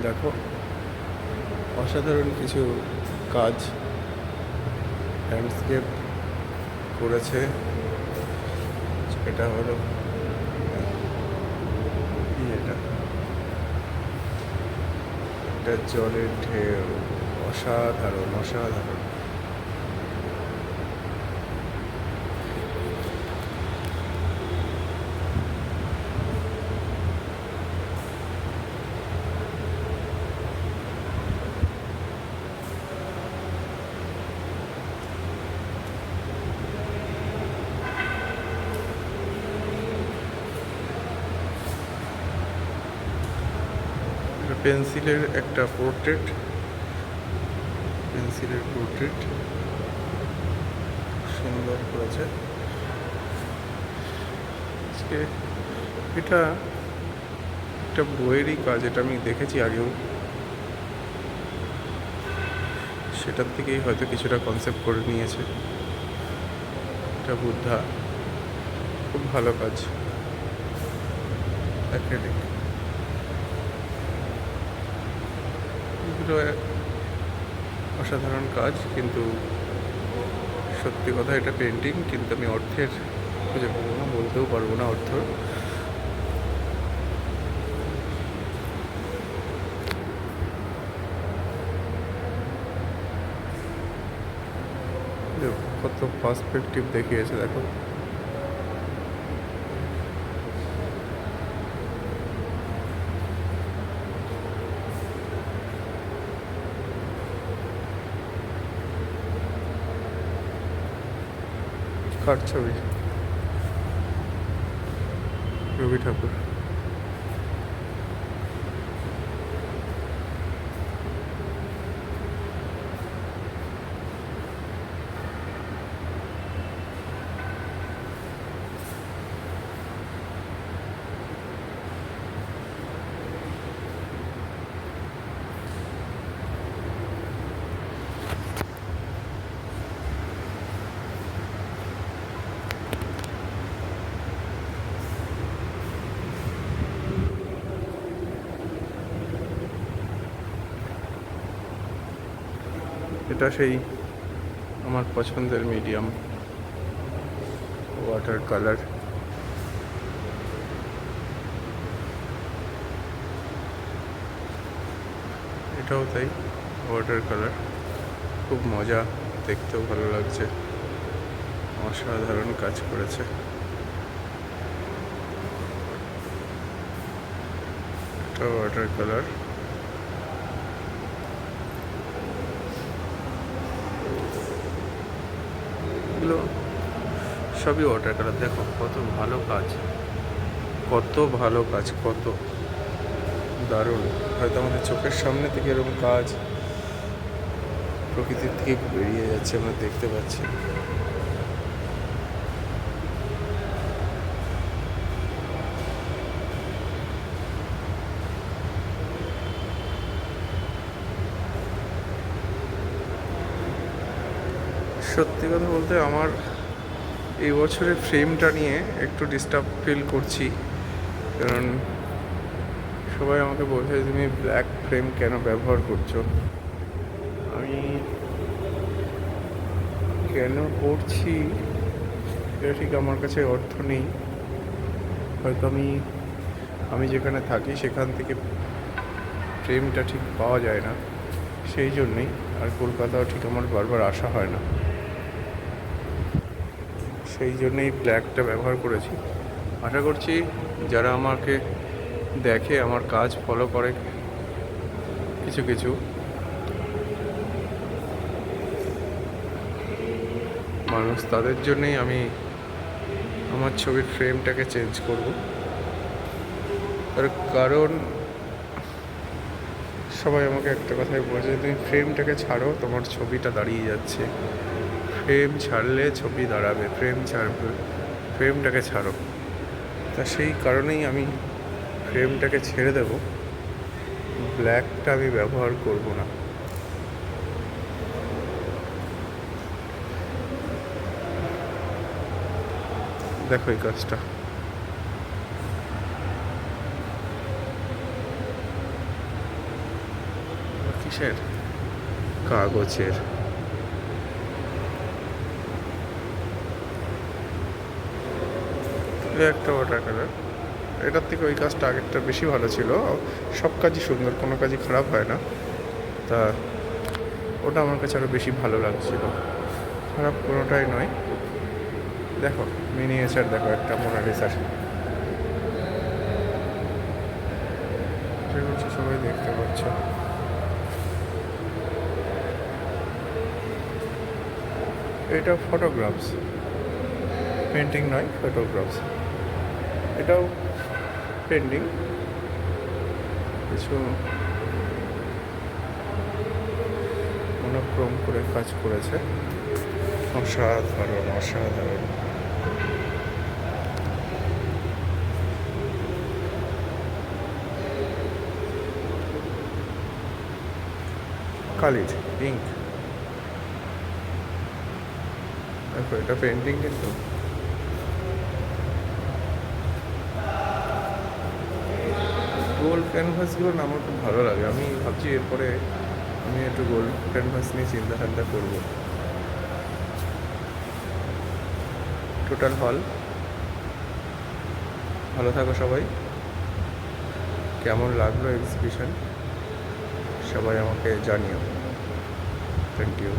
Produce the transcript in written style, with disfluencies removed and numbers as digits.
দেখো, অসাধারণ কিছু কাজ ল্যান্ডস্কেপ করেছে। এটা হলো কি, এটা জলের ঢেউ। অসাধারণ অসাধারণ। পেন্সিলের একটা পোর্ট্রেট, সুন্দর করেছে। আজকে এটা একটা বইয়েরই কাজ, এটা আমি দেখেছি আগেও, সেটার থেকেই হয়তো কিছুটা কনসেপ্ট করে নিয়েছে। এটা বুদ্ধা, খুব ভালো কাজ, অ্যাক্রিলিক। এগুলো অসাধারণ কাজ, কিন্তু সত্যি কথা এটা পেন্টিং, কিন্তু আমি অর্থের খুঁজে পাবো না, বলতেও পারবো না অর্থ। কত পার্সপেক্টিভ দেখিয়েছে, দেখো। কার ছবি? রবি ঠাকুর। এটা সেই আমার পছন্দের মিডিয়াম, ওয়াটার কালার। এটাও তাই, ওয়াটার কালার, খুব মজা, দেখতেও ভালো লাগছে। অসাধারণ কাজ করেছে। এটা ওয়াটার কালার। এগুলো সবই ওয়াটার কালার। দেখো কত ভালো কাজ, কত ভালো কাজ, কত দারুণ। হয়তো আমাদের চোখের সামনে থেকে এরকম কাজ প্রকৃতির থেকে বেরিয়ে যাচ্ছে, আমরা দেখতে পাচ্ছি। সত্যি কথা বলতে আমার এই বছরের ফ্রেমটা নিয়ে একটু ডিস্টার্ব ফিল করছি, কারণ সবাই আমাকে বলছে তুমি ব্ল্যাক ফ্রেম কেন ব্যবহার করছো। আমি কেন করছি এটা ঠিক আমার কাছে অর্থ নেই। হয়তো আমি যেখানে থাকি সেখান থেকে ফ্রেমটা ঠিক পাওয়া যায় না, সেই জন্যেই। আর কলকাতাও ঠিক আমার বারবার আসা হয় না, সেই জন্যেই ব্ল্যাকটা ব্যবহার করেছি। আশা করছি যারা আমাকে দেখে, আমার কাজ ফলো করে কিছু কিছু মানুষ, তাদের জন্যেই আমি আমার ছবির ফ্রেমটাকে চেঞ্জ করব। তার কারণ সবাই আমাকে একটা কথাই বলছে, তুমি ফ্রেমটাকে ছাড়ো, তোমার ছবিটা দাঁড়িয়ে যাচ্ছে। ফ্রেম ছাড়লে ছবি দাঁড়াবে, ফ্রেমটাকে ছাড়ো। তা সেই কারণেই আমি ফ্রেমটাকে ছেড়ে দেব, ব্ল্যাকটা আমি ব্যবহার করব না। দেখো এই কাজটা, কিসের? কাগজের। একটা ওয়াটার কালার, এটার থেকে ওই কাজটা আগেরটা বেশি ভালো ছিল। সব কাজই সুন্দর, কোনো কাজই খারাপ হয় না। তা ওটা আমার কাছে আরও বেশি ভালো লাগছিল, খারাপ কোনোটাই নয়। দেখো মিনিয়েচার, দেখো একটা মোনালিসার, আশা করছি সবাই দেখতে পাচ্ছ। এটা ফটোগ্রাফস, পেন্টিং নয়, ফটোগ্রাফস। এটাও পেন্টিং, কিছু মনোক্রম করে কাজ করেছে। অসাধারণ অসাধারণ। কালির ইঙ্ক, দেখো এটা পেন্টিং কিন্তু। গোল্ড ক্যানভাসগুলো না আমার খুব ভালো লাগে। আমি ভাবছি এরপরে আমি একটু গোল্ড ক্যানভাস নিয়ে চিন্তা ভাবনা করবো। টোটাল হল। ভালো থাকো সবাই। কেমন লাগলো এক্সিবিশন সবাই আমাকে জানিও। Thank you.